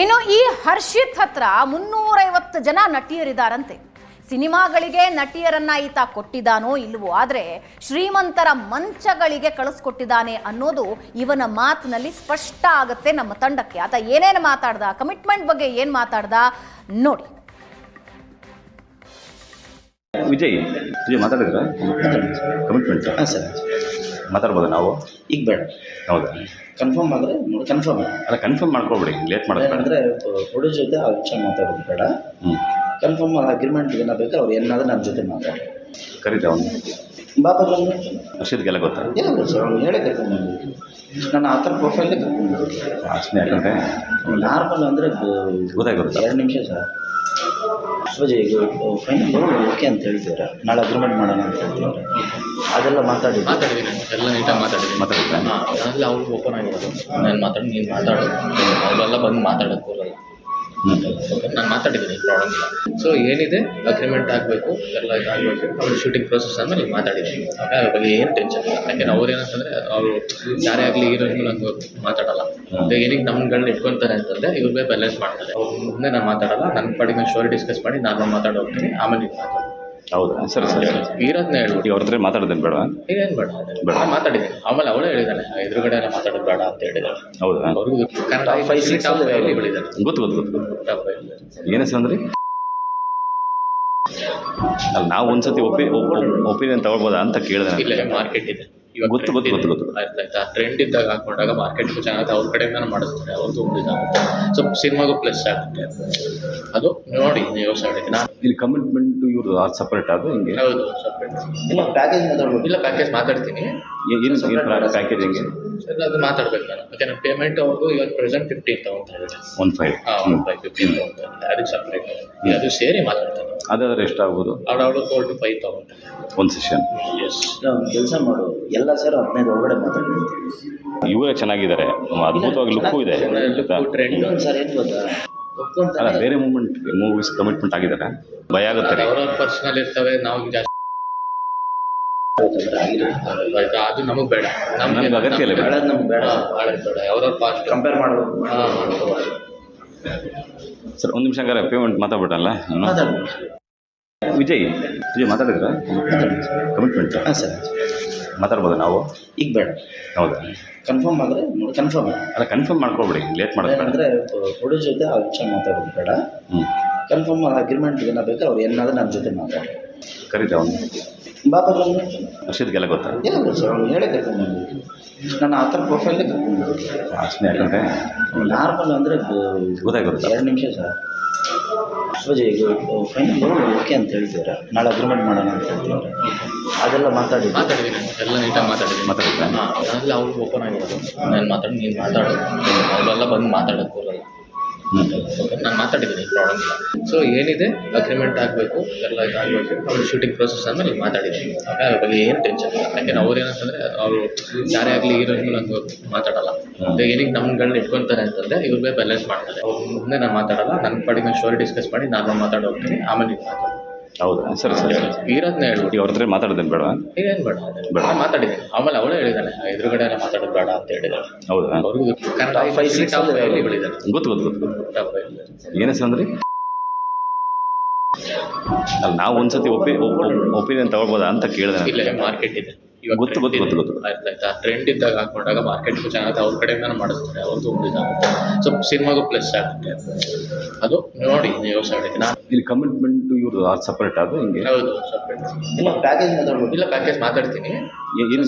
ಇನ್ನು ಈ ಹರ್ಷಿತ್ ಹತ್ರ 350 ಜನ ನಟಿಯರಿದ್ದಾರಂತೆ. ಸಿನಿಮಾಗಳಿಗೆ ನಟಿಯರನ್ನ ಈತ ಕೊಟ್ಟಿದ್ದಾನೋ ಇಲ್ವೋ, ಆದರೆ ಶ್ರೀಮಂತರ ಮಂಚಗಳಿಗೆ ಕಳಿಸ್ಕೊಟ್ಟಿದ್ದಾನೆ ಅನ್ನೋದು ಇವನ ಮಾತಿನಲ್ಲಿ ಸ್ಪಷ್ಟ ಆಗುತ್ತೆ ನಮ್ಮ ತಂಡಕ್ಕೆ. ಆತ ಏನೇನು ಮಾತಾಡ್ದ, ಕಮಿಟ್ಮೆಂಟ್ ಬಗ್ಗೆ ಏನು ಮಾತಾಡ್ದ ನೋಡಿ. ವಿಜಯ್ ಮಾತಾಡಿದ್ರ ಕಮಿಟ್ಮೆಂಟ್ ಸರ್ ಮಾತಾಡ್ಬೋದಾ ನಾವು? ಈಗ ಬೇಡ. ಹೌದಾ? ಕನ್ಫರ್ಮ್ ಆದರೆ ಕನ್ಫರ್ಮ್ ಅಲ್ಲ, ಕನ್ಫರ್ಮ್ ಮಾಡ್ಕೊಬಿಡಿ, ಲೇಟ್ ಮಾಡೋದು ಬೇಡ. ಅಂದರೆ ಪ್ರೊಡ್ಯೂಸ್ ಜೊತೆ ಆ ವಿಷಯ ಮಾತಾಡೋದು ಬೇಡ. ಕನ್ಫರ್ಮ್ ಅಗ್ರಿಮೆಂಟ್ ಏನೋ ಬೇಕು, ಅವ್ರು ಏನಾದರೂ ನನ್ನ ಜೊತೆ ಮಾತಾಡಿ. ಕರೀತಾ ಅವನು ಬಾಬಾ ಬಂದು ಹರ್ಷಿತ್ಗೆಲ್ಲ ಗೊತ್ತಾ? ಇಲ್ಲ ಸರ್, ಅವ್ನು ಹೇಳೇ ಕರ್ಕೊಂಡ್ಬಂದು ನಾನು ಆ ಥರ ಪ್ರೊಫೈಲೇ ಕರ್ಕೊಂಡ್ಬಂದು ಅಷ್ಟೇ. ಯಾಕಂದರೆ ನಾರ್ಮಲ್ ಅಂದರೆ ಗೊತ್ತಾಗುತ್ತೆ 2 ನಿಮಿಷ ಸರ್. ವಿಜಯ್ ಫೈನಲ್ ಓಕೆ ಅಂತ ಹೇಳ್ತಿದ್ದಾರೆ, ನಾಳೆ ಅಗ್ರಿಮೆಂಟ್ ಮಾಡೋಣ ಅಂತ ಹೇಳ್ತಿದ್ದಾರೆ. ಅದೆಲ್ಲ ಮಾತಾಡಿದ್ದೀನಿ, ಎಲ್ಲ ನೀಟಾಗಿ ಮಾತಾಡಿದ್ರೆ ಅಲ್ಲ ಅವ್ರಿಗೆ ಓಪನ್ ಆಗಿರೋದು. ನಾನು ಮಾತಾಡಿ ನೀನು ಮಾತಾಡೋದು, ಅವರೆಲ್ಲ ಬಂದು ಮಾತಾಡೋಕ್ಕೆ ಬರೋಲ್ಲ. ನಾನು ಮಾತಾಡಿದ್ದೀನಿ, ಪ್ರಾಬ್ಲಮ್ ಇಲ್ಲ. ಸೊ ಏನಿದೆ ಅಗ್ರಿಮೆಂಟ್ ಆಗಬೇಕು, ಎಲ್ಲ ಇದಾಗಬೇಕು. ಅವ್ರು ಶೂಟಿಂಗ್ ಪ್ರೊಸೆಸ್ ಆದಮೇಲೆ ಈಗ ಮಾತಾಡಿದ್ದೀನಿ. ಅದ್ರ ಬಗ್ಗೆ ಏನು ಟೆನ್ಷನ್ ಇಲ್ಲ. ಯಾಕೆಂದ್ರೆ ಅವ್ರು ಏನಂತಂದರೆ ಅವರು ಯಾರೇ ಆಗಲಿ ಹೀರೋಯಿನ್ಗಳು ಹಂಗೆ ಮಾತಾಡಲ್ಲ. ಏನಕ್ಕೆ ನಮ್ಗಳನ್ನ ಇಟ್ಕೊತಾರೆ ಅಂತಂದರೆ ಇವ್ರಿಗೆ ಬ್ಯಾಲೆನ್ಸ್ ಮಾಡ್ತಾರೆ. ಅವ್ರ ಮುಂದೆ ನಾನು ಮಾತಾಡಲ್ಲ, ನನ್ನ ಪಾಡಿಗೆ ನಾನು ಸ್ಟೋರಿ ಡಿಸ್ಕಸ್ ಮಾಡಿ ನಾನು ಮಾತಾಡಿ ಹೋಗ್ತೀನಿ, ಆಮೇಲೆ ನೀವು ಮಾತಾಡೋದು. ಹೌದಾ? ಸರಿ ಸರಿ. ಇರೋದನ್ನ ಹೇಳ್ಬಿಟ್ಟು ಈಗ ಅವ್ರ ಹತ್ರ ಮಾತಾಡೋದೇನು ಬೇಡ? ಏನು ಬೇಡ, ಮಾತಾಡಿದ್ದೀನಿ. ಆಮೇಲೆ ಅವಳೇ ಹೇಳಿದ್ದಾನೆ, ಎದುರುಗಡೆ ಎಲ್ಲ ಮಾತಾಡೋದು ಬೇಡ ಅಂತ ಹೇಳಿದ್ದಾಳೆ. ಹೌದಾ? ಅವ್ರಿಗೂ ಕನ್ನಡ 5-6 ಹೇಳಿದ್ದಾನೆ. ಗೊತ್ತು. ಏನು ಹೆಸರು ಅಂದ್ರಿ? ಅಲ್ಲ, ನಾವು ಒಂದ್ಸತಿ ಒಪಿನಿಯನ್ ತಗೊಳ್ಬೋದಾ ಅಂತ ಕೇಳಿದೆ. ಇಲ್ಲ, ಮಾರ್ಕೆಟ್ ಇದೆ ಇವಾಗ. ಗೊತ್ತು. ಆಯ್ತಾ, ಟ್ರೆಂಡ್ ಇದ್ದಾಗ ಹಾಕೊಂಡಾಗ ಮಾರ್ಕೆಟ್ಗೂ ಚೆನ್ನಾಗುತ್ತೆ, ಅವ್ರ ಕಡೆಯಿಂದ ಮಾಡಿಸ್ತಾರೆ, ಅವ್ರದ್ದು ಒಂದು ಇದಾಗುತ್ತೆ. ಸೊ ಸಿನಿಮಾಗೂ ಪ್ಲಸ್ ಆಗುತ್ತೆ. ಅದು ನೋಡಿ ಯೋಚನೆ ಮಾಡಿ. ನಾನು ಇಲ್ಲಿ ಕಮಿಟ್ಮೆಂಟ್ ಇವರು ಸಪ್ರೇಟ್ ಅದು ಹಿಂಗೆ? ಹೌದು, ಸಪ್ರೇಟ್. ಇಲ್ಲ ಪ್ಯಾಕೇಜ್ ಮಾತಾಡ್ಬೋದು. ಇಲ್ಲ, ಪ್ಯಾಕೇಜ್ ಮಾತಾಡ್ತೀನಿ. ಏನು ಪ್ಯಾಕೇಜ್ ಹೆಂಗೆ? ಸರ್ ಅದು ಮಾತಾಡ್ಬೇಕು ನಾನು. ಯಾಕೆ ನನ್ನ ಪೇಮೆಂಟ್ ಅವ್ರಿಗೂ ಇವತ್ತು ಪ್ರೆಸೆಂಟ್ 15 ತಗೊಂತಾರೆ. 15 ತಗೊಂತಾರೆ, ಅದಕ್ಕೆ ಸಪ್ರೇಟ್. ಅದು ಸೇರಿ ಮಾತಾಡ್ತಾರೆ. ಅದಾದ್ರೆ ಎಷ್ಟಾಗ್ಬೋದು? ಅವ್ರು 4 to 5 ತಗೊಂತಾರೆ ಒಂದು ಸೆಷನ್. ಎಸ್, ಕೆಲಸ ಮಾಡು ಎಲ್ಲ ಸರ್ 15 ಒಳಗಡೆ ಮಾತಾಡ್ತೀನಿ. ಇವರೇ ಚೆನ್ನಾಗಿದ್ದಾರೆ, ಅದ್ಭುತವಾಗಿ ಲುಕ್ಕು ಇದೆ. ಟ್ರೆಂಡ್ ಇನ್ನೊಂದು ಸರ್ ಏನು ಗೊತ್ತಾ, ಅಲ್ಲ, ಬೇರೆ ಮೂವೀಸ್ ಕಮಿಟ್ಮೆಂಟ್ ಆಗಿದ್ದಾರೆ, ಭಯ ಆಗುತ್ತೆ. ಅವ್ರವ್ರ ಪರ್ಸನಲ್ ಇರ್ತವೆ, ನಾವು ಜಾಸ್ತಿ ಅದು ನಮಗೆ ಬೇಡ. ನಮ್ಗೆ ಅಗತ್ಯ ಇಲ್ಲ. ಬೇಡ, ನಮ್ಗೆ ಬೇಡ, ಭಾಳ ಬೇಡ. ಅವ್ರವ್ರ ಪಾಸ್ಟ್ ಕಂಪೇರ್ ಮಾಡಬೇಕು. ಸರ್, ಒಂದು ನಿಮಿಷ ಹಂಗಾರೆ ಪೇಮೆಂಟ್ ಮಾತಾಡ್ಬಿಟ್ಟಲ್ಲ. ಮಾತಾಡ್ಬೋದು. ವಿಜಯ್ ಮಾತಾಡಿದ್ರ ಕಮಿಟ್ಮೆಂಟ್ ಸರ್ ಮಾತಾಡ್ಬೋದಾ ನಾವು? ಈಗ ಬೇಡ. ಹೌದಾ? ಕನ್ಫರ್ಮ್ ಆದರೆ ಕನ್ಫರ್ಮ್. ಅಲ್ಲ, ಕನ್ಫರ್ಮ್ ಮಾಡ್ಕೊಬಿಡಿ, ಲೇಟ್ ಮಾಡೋದು ಬೇಡ. ಅಂದರೆ ಪ್ರೊಡ್ಯೂಸ್ ಜೊತೆ ಆ ವಿಷಯ ಮಾತಾಡೋದು ಬೇಡ. ಕನ್ಫರ್ಮ್ ಅಗ್ರಿಮೆಂಟ್ ಏನೋ ಬೇಕು, ಅವ್ರು ಏನಾದರೂ ನನ್ನ ಜೊತೆ ಮಾತಾಡಿ. ಕರೀತಾ ಅವನು ಬಾಬಾ ಬಂದು ಹರ್ಷಿತ್ಗೆಲ್ಲ ಗೊತ್ತಾ? ಇಲ್ಲ ಸರ್, ಅವ್ನು ಹೇಳೇ ಕರ್ಕೊಂಡ್ಬಂದು ನಾನು ಆ ಥರ ಪ್ರೊಫೈಲೇ ಕರ್ಕೊಂಡ್ಬಂದು ಅಷ್ಟೇ. ಯಾಕಂದರೆ ನಾರ್ಮಲ್ ಅಂದರೆ ಗೊತ್ತಾಗುತ್ತೆ 2 ನಿಮಿಷ ಸರ್. ವಿಜಯ್ ಫೈನಲ್ ಓಕೆ ಅಂತ ಹೇಳ್ತಿದ್ದಾರೆ, ನಾಳೆ ಅಗ್ರಿಮೆಂಟ್ ಮಾಡೋಣ ಅಂತ ಹೇಳ್ತಿದ್ದಾರೆ. ಅದೆಲ್ಲ ಮಾತಾಡಿದ್ದೀನಿ, ಎಲ್ಲ ನೀಟಾಗಿ ಮಾತಾಡಿದ್ರೆ ಅಲ್ಲ ಅವ್ರಿಗೆ ಓಪನ್ ಆಗಿರೋದು. ನಾನು ಮಾತಾಡಿ ನೀನು ಮಾತಾಡೋದು, ಅವರೆಲ್ಲ ಬಂದು ಮಾತಾಡೋಕ್ಕೆ ಬರೋಲ್ಲ. ನಾನು ಮಾತಾಡಿದ್ದೀನಿ, ಪ್ರಾಬ್ಲಮ್ ಇಲ್ಲ. ಸೊ ಏನಿದೆ ಅಗ್ರಿಮೆಂಟ್ ಆಗಬೇಕು, ಎಲ್ಲ ಇದಾಗಬೇಕು. ಅವ್ರು ಶೂಟಿಂಗ್ ಪ್ರೊಸೆಸ್ ಆದಮೇಲೆ ಈಗ ಮಾತಾಡಿದ್ದೀನಿ. ಅದ್ರ ಬಗ್ಗೆ ಏನು ಟೆನ್ಷನ್ ಇಲ್ಲ. ಯಾಕೆಂದ್ರೆ ಅವ್ರು ಏನಂತಂದರೆ ಅವರು ಯಾರೇ ಆಗಲಿ ಹೀರೋಯಿನ್ಗಳು ಹಂಗೆ ಮಾತಾಡಲ್ಲ. ಏನಕ್ಕೆ ನಮ್ಗಳನ್ನ ಇಟ್ಕೊತಾರೆ ಅಂತಂದರೆ ಇವ್ರಿಗೆ ಬ್ಯಾಲೆನ್ಸ್ ಮಾಡ್ತಾರೆ. ಅವ್ರ ಮುಂದೆ ನಾನು ಮಾತಾಡಲ್ಲ, ನನ್ನ ಪಾಡಿಗೆ ನಾನು ಸ್ಟೋರಿ ಡಿಸ್ಕಸ್ ಮಾಡಿ ನಾನು ಮಾತಾಡಿ ಹೋಗ್ತೀನಿ, ಆಮೇಲೆ ನೀವು ಮಾತಾಡೋದು. ಹೌದಾ? ಸರಿ ಸರಿ. ಇರೋದನ್ನ ಹೇಳ್ಬಿಟ್ಟು ಅವ್ರ ಹತ್ರ ಮಾತಾಡೋದೇನು ಬೇಡ? ಏನು ಬೇಡ, ಮಾತಾಡಿದ್ದೀನಿ. ಆಮೇಲೆ ಅವಳೇ ಹೇಳಿದ್ದಾನೆ, ಎದುರುಗಡೆ ಎಲ್ಲ ಮಾತಾಡೋದು ಬೇಡ ಅಂತ ಹೇಳಿದ್ದಾಳೆ. ಹೌದಾ? ಅವ್ರಿಗೂ ಕನ್ನಡ 5-6 ಹೇಳಿದ್ದಾನೆ. ಗೊತ್ತು. ಏನು ಹೆಸರು ಅಂದ್ರಿ? ಅಲ್ಲ, ನಾವು ಒಂದ್ಸತಿ ಒಪಿನಿಯನ್ ತಗೊಳ್ಬೋದಾ ಅಂತ ಕೇಳಿದೆ. ಇಲ್ಲ, ಮಾರ್ಕೆಟ್ ಇದೆ ಇವಾಗ. ಗೊತ್ತು. ಆಯ್ತಾ, ಟ್ರೆಂಡ್ ಇದ್ದಾಗ ಹಾಕೊಂಡಾಗ ಮಾರ್ಕೆಟ್ಗೂ ಚೆನ್ನಾಗುತ್ತೆ, ಅವ್ರ ಕಡೆಯಿಂದ ಮಾಡಿಸ್ತಾರೆ, ಅವ್ರದ್ದು ಒಂದು ಇದಾಗುತ್ತೆ. ಸೊ ಸಿನಿಮಾಗೂ ಪ್ಲಸ್ ಆಗುತ್ತೆ. ಅದು ನೋಡಿ ಯೋಚನೆ ಮಾಡಿ. ನಾನು ಇಲ್ಲಿ ಕಮಿಟ್ಮೆಂಟ್ ಇವರು ಸಪ್ರೇಟ್ ಅದು ಹಿಂಗೆ? ಹೌದು, ಸಪ್ರೇಟ್. ಇಲ್ಲ ಪ್ಯಾಕೇಜ್ ಮಾತಾಡ್ಬೋದು. ಇಲ್ಲ, ಪ್ಯಾಕೇಜ್ ಮಾತಾಡ್ತೀನಿ. ಏನು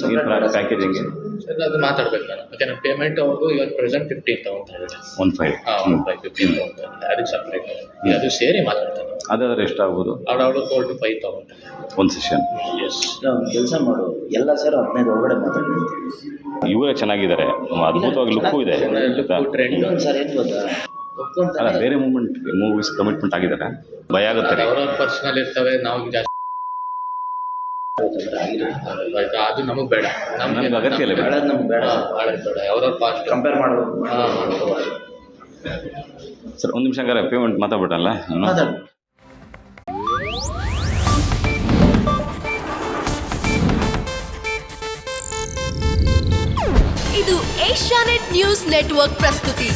ಪ್ಯಾಕೇಜ್ ಹೆಂಗೆ? ಸರ್ ಅದು ಮಾತಾಡ್ಬೇಕು ನಾನು. ಯಾಕೆ ನನ್ನ ಪೇಮೆಂಟ್ ಅವ್ರಿಗೂ ಇವತ್ತು ಪ್ರೆಸೆಂಟ್ 15 ತಗೊಂತಾರೆ. 15 ತಗೊಂತಾರೆ, ಅದಕ್ಕೆ ಸಪ್ರೇಟ್. ಅದು ಸೇರಿ ಮಾತಾಡ್ತಾರೆ. ಅದಾದ್ರೆ ಎಷ್ಟಾಗ್ಬೋದು? ಅವ್ರು 4 to 5 ತಗೊಂತಾರೆ ಒಂದು ಸೆಷನ್. ಎಸ್, ಕೆಲಸ ಮಾಡು ಎಲ್ಲ ಸರ್ 15 ಒಳಗಡೆ ಮಾತಾಡ್ತೀನಿ. ಇವರೇ ಚೆನ್ನಾಗಿದ್ದಾರೆ, ಅದ್ಭುತವಾಗಿ ಲುಕ್ಕು ಇದೆ. ಟ್ರೆಂಡ್. ಇನ್ನೊಂದು ಸರ್ ಏನು ಗೊತ್ತಾ, ಅಲ್ಲ, ಬೇರೆ ಮೂವೀಸ್ ಕಮಿಟ್ಮೆಂಟ್ ಆಗಿದ್ದಾರೆ, ಭಯ ಆಗುತ್ತೆ. ಅವ್ರವ್ರ ಪರ್ಸನಲ್ ಇರ್ತವೆ, ನಾವು ಜಾಸ್ತಿ ಅದು ನಮಗೆ ಬೇಡ. ನಮ್ಗೆ ಅಗತ್ಯ ಇಲ್ಲ. ಬೇಡ, ನಮ್ಗೆ ಬೇಡ, ಭಾಳ ಬೇಡ. ಅವ್ರವ್ರ ಪಾಸ್ಟ್ ಕಂಪೇರ್ ಮಾಡಬೇಕು. ಸರ್, ಒಂದು ನಿಮಿಷ ಹಂಗಾರೆ ಪೇಮೆಂಟ್ ಮಾತಾಡ್ಬಿಟ್ಟಲ್ಲ. ಮಾತಾಡ್ಬೋದು. ಇದು ಏಷ್ಯಾನೆಟ್ ನ್ಯೂಸ್ ನೆಟ್ವರ್ಕ್ ಪ್ರಸ್ತುತಿ.